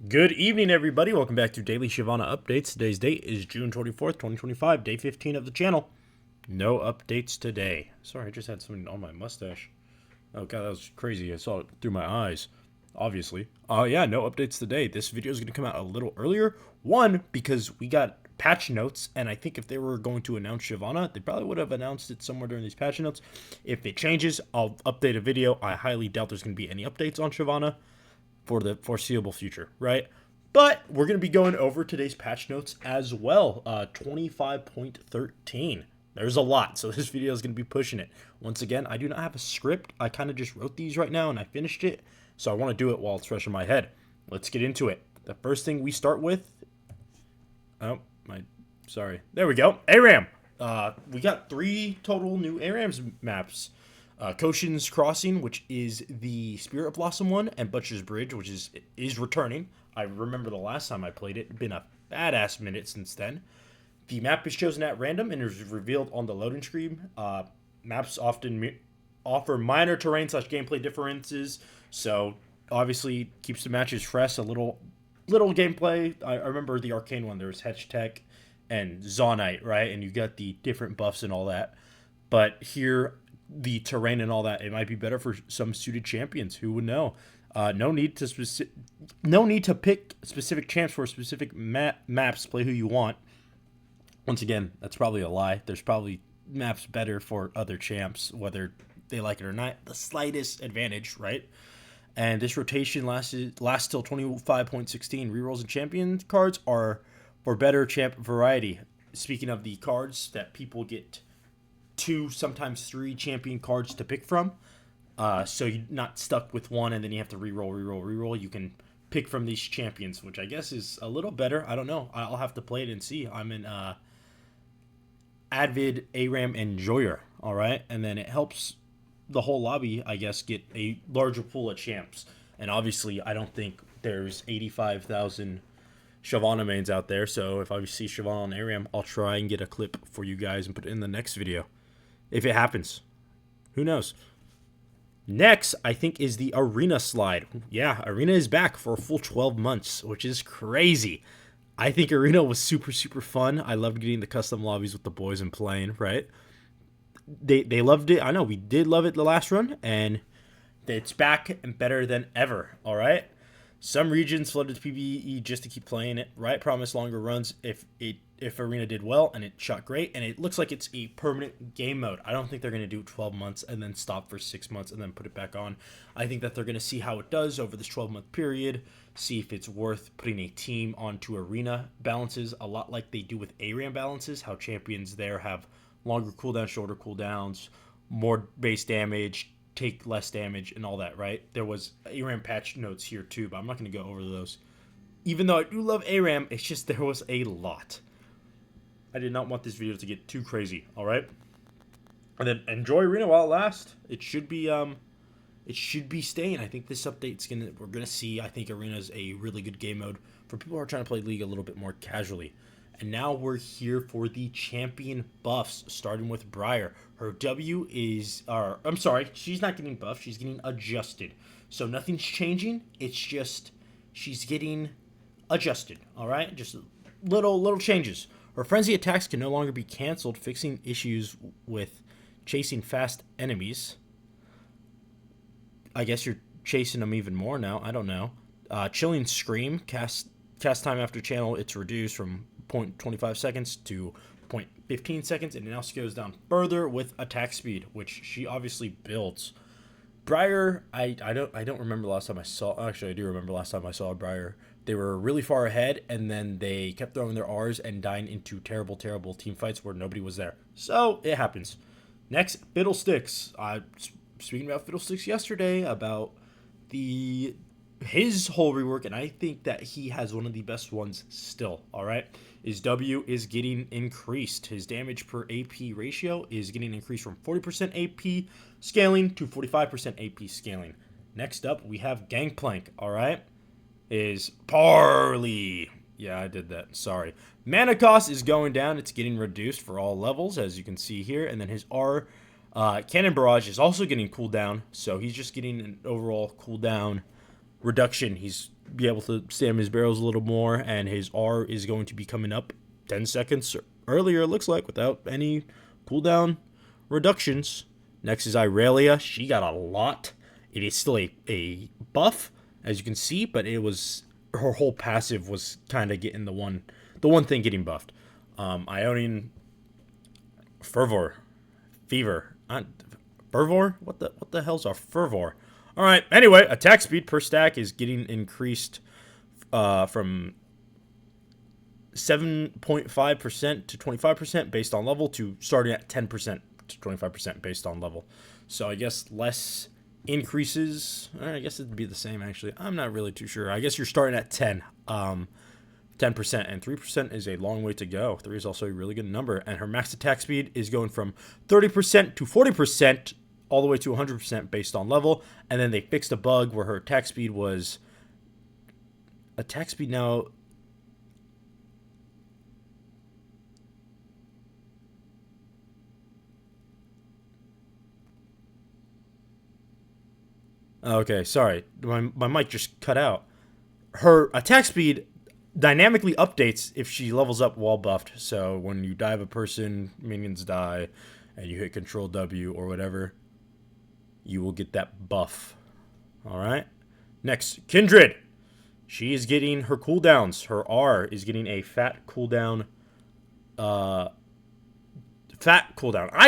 Good evening, everybody. Welcome back to Daily Shyvana Updates. Today's date is June 24th, 2025, day 15 of the channel. No updates today. Sorry, I just had something on my mustache. Oh, God, that was crazy. I saw it through my eyes, obviously. Yeah, no updates today. This video is going to come out a little earlier. One, because we got patch notes, and I think if they were going to announce Shyvana, they probably would have announced it somewhere during these patch notes. If it changes, I'll update a video. I highly doubt there's going to be any updates on Shyvana for the foreseeable future, right? But we're going to be going over today's patch notes as well. 25.13. There's a lot, so this video is going to be pushing it. Once again, I do not have a script. I kind of just wrote these right now and I finished it, so I want to do it while it's fresh in my head. Let's get into it. The first thing we start with... Sorry. There we go. ARAM. We got 3 total new ARAMs maps. Koshin's Crossing, which is the Spirit Blossom one, and Butcher's Bridge, which is returning. I remember the last time I played it. It's been a badass minute since then. The map is chosen at random and is revealed on the loading screen. Maps often offer minor terrain / gameplay differences, so obviously keeps the matches fresh. A little gameplay. I remember the Arcane one. There was Hedgetech and Zaunite, right? And you got the different buffs and all that. But here, the terrain and all that, it might be better for some suited champions. Who would know? No need to pick specific champs for specific maps. Play who you want. Once again, that's probably a lie. There's probably maps better for other champs, whether they like it or not. The slightest advantage, right? And this rotation lasts till 25.16. Rerolls and champion cards are for better champ variety. Speaking of the cards that people get 2, sometimes 3 champion cards to pick from. So you're not stuck with one and then you have to reroll. You can pick from these champions, which I guess is a little better. I don't know. I'll have to play it and see. I'm an avid ARAM enjoyer, all right? And then it helps the whole lobby, I guess, get a larger pool of champs. And obviously, I don't think there's 85,000 Shyvana mains out there. So if I see Shyvana on ARAM, I'll try and get a clip for you guys and put it in the next video. If it happens. Who knows? Next, I think, is the Arena slide. Yeah, Arena is back for a full 12 months, which is crazy. I think Arena was super, super fun. I loved getting the custom lobbies with the boys and playing, right? They loved it. I know, we did love it the last run, and it's back and better than ever, all right? Some regions flooded to PvE just to keep playing it, right? Promise longer runs if Arena did well, and it shot great, and it looks like it's a permanent game mode. I don't think they're going to do 12 months and then stop for 6 months and then put it back on. I think that they're going to see how it does over this 12-month period, see if it's worth putting a team onto Arena balances, a lot like they do with ARAM balances, how champions there have longer cooldowns, shorter cooldowns, more base damage, take less damage, and all that, right? There was ARAM patch notes here too, but I'm not going to go over those. Even though I do love ARAM, it's just there was a lot. I did not want this video to get too crazy, all right? And then enjoy Arena while it lasts. It should be staying. I think this update's we're gonna see. I think Arena is a really good game mode for people who are trying to play League a little bit more casually. And now we're here for the champion buffs, starting with Briar. Her W is, I'm sorry, she's not getting buffed. She's getting adjusted. So nothing's changing. It's just she's getting adjusted. All right, just little changes. Her frenzy attacks can no longer be canceled, fixing issues with chasing fast enemies. I guess you're chasing them even more now. I don't know. Chilling Scream, cast time after channel, it's reduced from 0.25 seconds to 0.15 seconds, and it now goes down further with attack speed, which she obviously builds. Briar, I don't remember the last time I saw. Actually, I do remember last time I saw Briar. They were really far ahead, and then they kept throwing their R's and dying into terrible team fights where nobody was there. So it happens. Next, Fiddlesticks. Speaking about Fiddlesticks yesterday, about his whole rework, and I think that he has one of the best ones still, all right? His W is getting increased. His damage per AP ratio is getting increased from 40% AP scaling to 45% AP scaling. Next up, we have Gangplank, all right? Is Parley. Yeah, I did that. Sorry. Mana cost is going down. It's getting reduced for all levels, as you can see here. And then his R Cannon Barrage is also getting cooldown, so he's just getting an overall cooldown reduction. He's be able to stam his barrels a little more, and his R is going to be coming up 10 seconds earlier, it looks like, without any cooldown reductions. Next is Irelia. She got a lot. It is still a buff, as you can see, but it was her whole passive was kind of getting the one thing getting buffed. Ionian Fervor. Fervor? What the hell's a Fervor? All right. Anyway, attack speed per stack is getting increased from 7.5% to 25% based on level to starting at 10% to 25% based on level. So I guess less increases. I guess it'd be the same, actually. I'm not really too sure. I guess you're starting at 10%, and 3% is a long way to go. 3 is also a really good number, and her max attack speed is going from 30% to 40%, all the way to 100% based on level. And then they fixed a bug where her attack speed now. Okay, sorry. My mic just cut out. Her attack speed dynamically updates if she levels up while buffed. So when you dive a person, minions die, and you hit Control W or whatever, you will get that buff. Alright? Next, Kindred. She is getting her cooldowns. Her R is getting a fat cooldown. I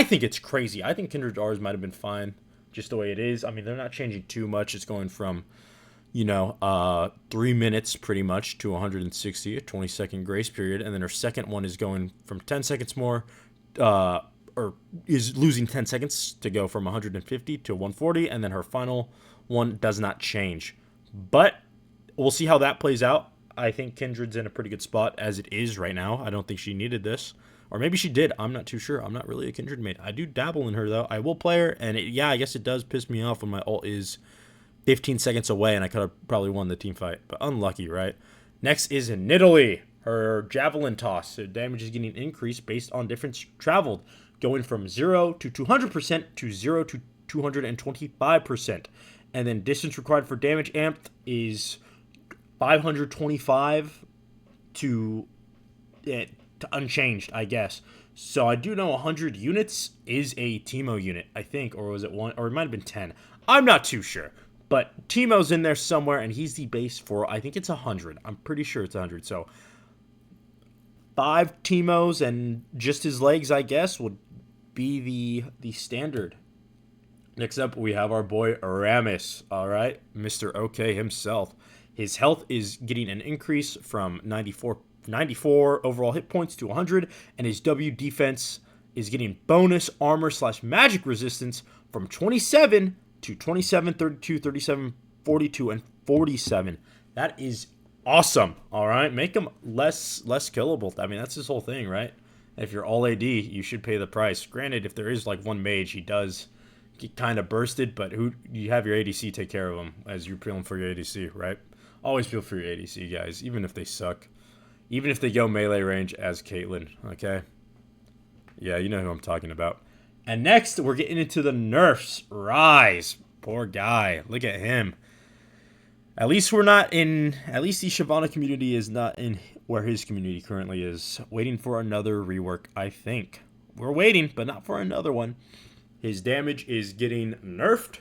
think it's crazy. I think Kindred's R's might have been fine just the way it is. I mean, they're not changing too much. It's going from, 3 minutes pretty much to 160, a 20-second grace period. And then her second one is going from 10 seconds more, or is losing 10 seconds to go from 150 to 140. And then her final one does not change. But we'll see how that plays out. I think Kindred's in a pretty good spot as it is right now. I don't think she needed this. Or maybe she did. I'm not too sure. I'm not really a Kindred mate. I do dabble in her, though. I will play her, and I guess it does piss me off when my ult is 15 seconds away, and I could have probably won the team fight. But unlucky, right? Next is Nidalee. Her Javelin Toss. So damage is getting increased based on distance traveled, going from 0 to 200% to 0 to 225%. And then distance required for damage amped is 525 to unchanged, I guess. So I do know 100 units is a Teemo unit, I think, or was it 1, or it might have been 10. I'm not too sure, but Teemo's in there somewhere, and he's the base for, I think it's 100. I'm pretty sure it's 100. So 5 Teemos and just his legs, I guess, would be the standard. Next up, we have our boy Aramis. All right, Mr. OK himself. His health is getting an increase from 94 overall hit points to 100, and his W defense is getting bonus armor / magic resistance from 27 to 27, 32, 37, 42, and 47. That is awesome. All right, make him less killable. I mean, that's his whole thing, right? If you're all AD, you should pay the price. Granted, if there is like one mage, he does get kind of bursted, but you have your ADC take care of him as you're peeling for your ADC, right? Always peel for your ADC, guys, even if they suck. Even if they go melee range as Caitlyn, okay? Yeah, you know who I'm talking about. And next, we're getting into the nerfs. Rise. Poor guy. Look at him. At least the Shyvana community is not in where his community currently is. Waiting for another rework, I think. We're waiting, but not for another one. His damage is getting nerfed.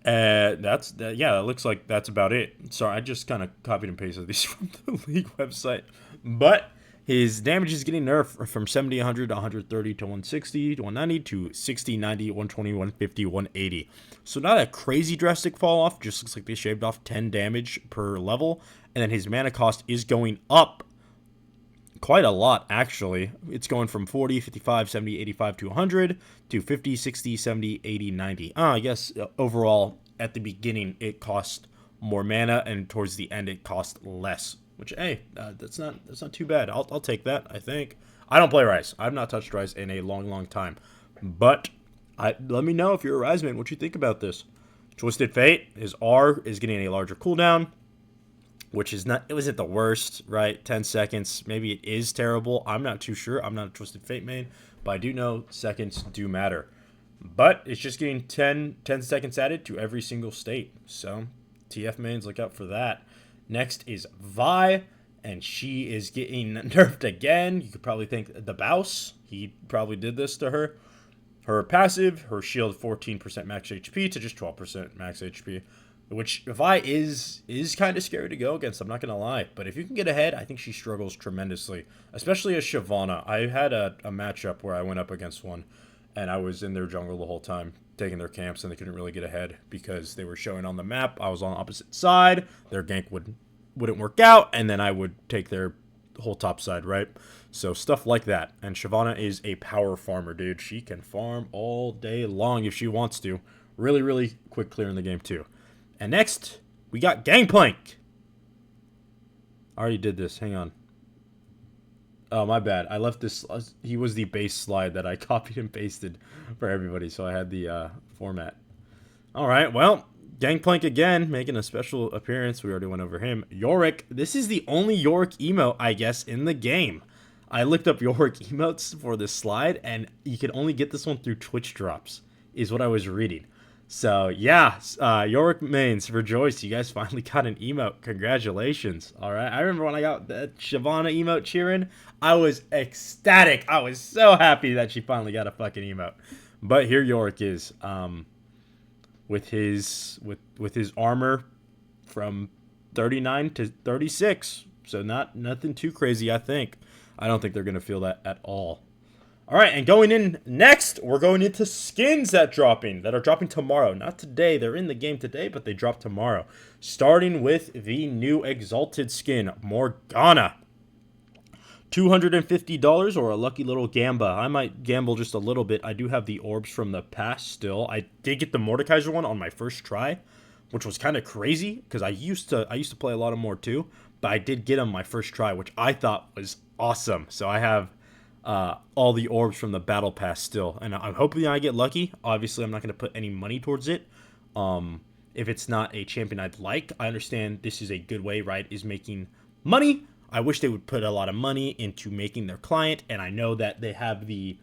That looks like that's about it. Sorry, I just kind of copied and pasted these from the league website. But his damage is getting nerfed from 70, 100 to 130 to 160 to 190 to 60, 90, 120, 150, 180. So not a crazy drastic fall off. Just looks like they shaved off 10 damage per level. And then his mana cost is going up quite a lot, actually. It's going from 40, 55, 70, 85 to 100 to 50, 60, 70, 80, 90. I guess overall, at the beginning, it cost more mana, and towards the end, it cost less. Which, hey, that's not too bad. I'll take that, I think. I don't play Rise. I've not touched Rise in a long time. But let me know if you're a Rise man, what you think about this. Twisted Fate, his R is getting a larger cooldown, which is not, it wasn't the worst, right? 10 seconds. Maybe it is terrible. I'm not too sure. I'm not a Twisted Fate main, but I do know seconds do matter. But it's just getting 10 seconds added to every single state. So TF mains, look out for that. Next is Vi, and she is getting nerfed again. You could probably think the Bouse. He probably did this to her. Her passive, her shield 14% max HP to just 12% max HP. Which Vi is kind of scary to go against, I'm not going to lie. But if you can get ahead, I think she struggles tremendously. Especially as Shyvana. I had a matchup where I went up against one, and I was in their jungle the whole time, taking their camps, and they couldn't really get ahead because they were showing on the map. I was on the opposite side. Their gank wouldn't work out, and then I would take their whole top side, right? So stuff like that. And Shyvana is a power farmer, dude. She can farm all day long if she wants to. Really, really quick clear in the game, too. And next, we got Gangplank. I already did this. Hang on. Oh, my bad. I left this. He was the base slide that I copied and pasted for everybody, so I had the format. All right, well, Gangplank again, making a special appearance. We already went over him. Yorick. This is the only Yorick emote, I guess, in the game. I looked up Yorick emotes for this slide, and you can only get this one through Twitch drops, is what I was reading. So, yeah, Yorick mains, rejoice. You guys finally got an emote. Congratulations. All right. I remember when I got that Shyvana emote cheering, I was ecstatic. I was so happy that she finally got a fucking emote. But here Yorick is, with his armor from 39 to 36. So nothing too crazy, I think. I don't think they're going to feel that at all. All right, and going in next, we're going into skins that are dropping tomorrow. Not today. They're in the game today, but they drop tomorrow. Starting with the new Exalted skin, Morgana. $250 or a lucky little gamba. I might gamble just a little bit. I do have the orbs from the past still. I did get the Mordekaiser one on my first try, which was kind of crazy because I used to play a lot of more too, but I did get them my first try, which I thought was awesome. So I have all the orbs from the battle pass still, and I'm hoping I get lucky. Obviously, I'm not going to put any money towards it. If it's not a champion I'd like, I understand this is a good way, right, is making money. I wish they would put a lot of money into making their client, and I know that they have the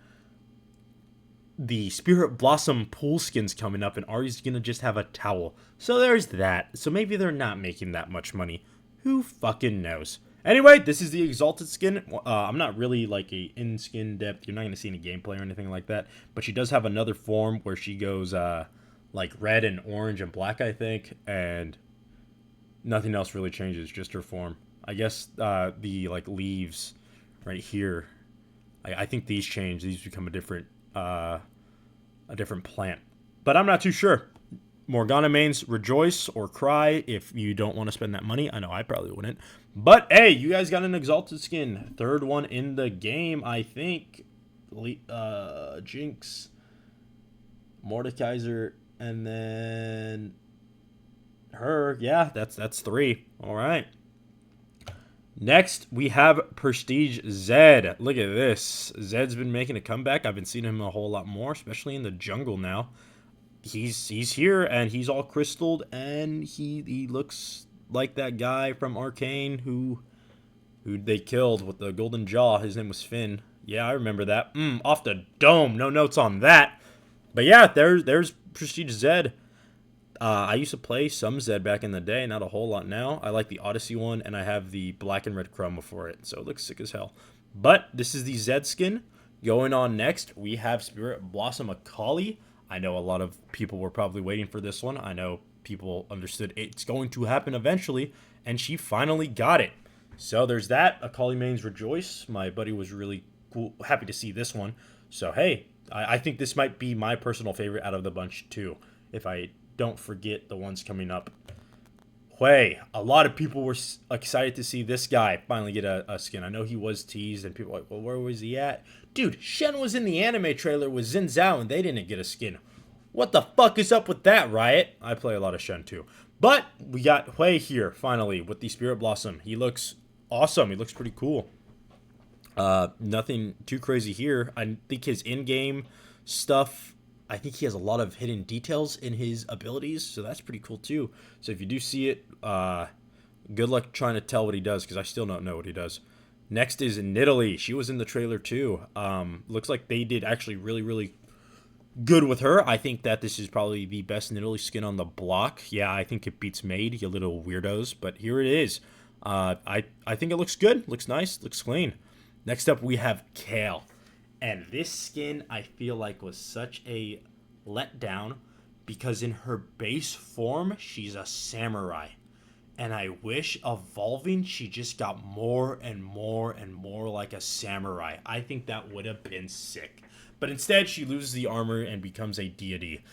Spirit Blossom pool skins coming up, and Ari's going to just have a towel. So there's that. So maybe they're not making that much money. Who fucking knows? Anyway, this is the Exalted skin. I'm not really like a in-skin depth. You're not going to see any gameplay or anything like that. But she does have another form where she goes like red and orange and black, I think. And nothing else really changes, just her form. I guess the like leaves right here, I think these change. These become a different plant. But I'm not too sure. Morgana mains, rejoice or cry if you don't want to spend that money. I know I probably wouldn't. But, hey, you guys got an Exalted skin. Third one in the game, I think. Jinx, Mordekaiser, and then her. Yeah, that's three. All right. Next, we have Prestige Zed. Look at this. Zed's been making a comeback. I've been seeing him a whole lot more, especially in the jungle now. He's here, and he's all crystalled, and he looks like that guy from Arcane who they killed with the golden jaw. His name was Finn. Yeah, I remember that. Off the dome. No notes on that. But yeah, there's Prestige Zed. I used to play some Zed back in the day, not a whole lot now. I like the Odyssey one, and I have the black and red chroma for it, so it looks sick as hell. But this is the Zed skin. Going on next, we have Spirit Blossom Akali. I know a lot of people were probably waiting for this one. I know people understood it's going to happen eventually, and she finally got it. So there's that. Akali mains rejoice. My buddy was really cool, happy to see this one. So hey, I think this might be my personal favorite out of the bunch too, if I don't forget the ones coming up. Hui, a lot of people were excited to see this guy finally get a skin. I know he was teased, and people were like, well, where was he at? Dude, Shen was in the anime trailer with Xin Zhao, and they didn't get a skin. What the fuck is up with that, Riot? I play a lot of Shen, too. But we got Hui here, finally, with the Spirit Blossom. He looks awesome. He looks pretty cool. Nothing too crazy here. I think his in-game stuff, I think he has a lot of hidden details in his abilities, so that's pretty cool, too. So if you do see it, good luck trying to tell what he does, because I still don't know what he does. Next is Nidalee. She was in the trailer, too. Looks like they did actually really, really good with her. I think that this is probably the best Nidalee skin on the block. Yeah, I think it beats Maid, you little weirdos. But here it is. I think it looks good. Looks nice. Looks clean. Next up, we have Kale. And this skin, I feel like, was such a letdown because in her base form, she's a samurai. And I wish evolving, she just got more and more and more like a samurai. I think that would have been sick. But instead, she loses the armor and becomes a deity.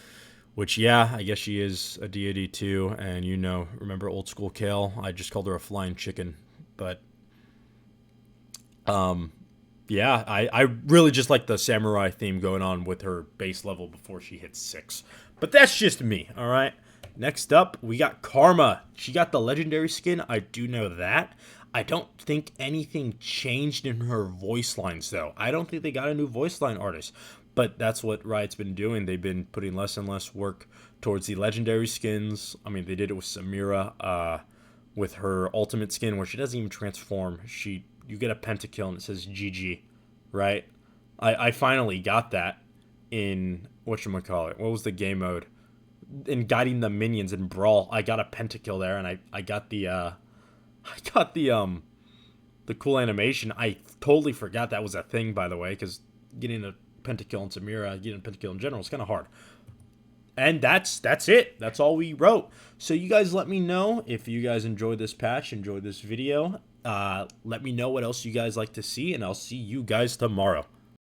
Which, yeah, I guess she is a deity too. And you know, remember old school Kale? I just called her a flying chicken. But, yeah, I really just like the samurai theme going on with her base level before she hits 6. But that's just me, all right? Next up, we got Karma. She got the legendary skin. I do know that. I don't think anything changed in her voice lines, though. I don't think they got a new voice line artist. But that's what Riot's been doing. They've been putting less and less work towards the legendary skins. I mean, they did it with Samira with her ultimate skin where she doesn't even transform. You get a pentakill and it says GG, right? I finally got that in, whatchamacallit, what was the game mode? In guiding the minions in Brawl, I got a pentakill there, and I got the cool animation. I totally forgot that was a thing, by the way, because getting a pentakill in Samira, getting a pentakill in general is kind of hard. And that's it. That's all we wrote. So you guys let me know if you guys enjoyed this patch, enjoyed this video. Let me know what else you guys like to see, and I'll see you guys tomorrow.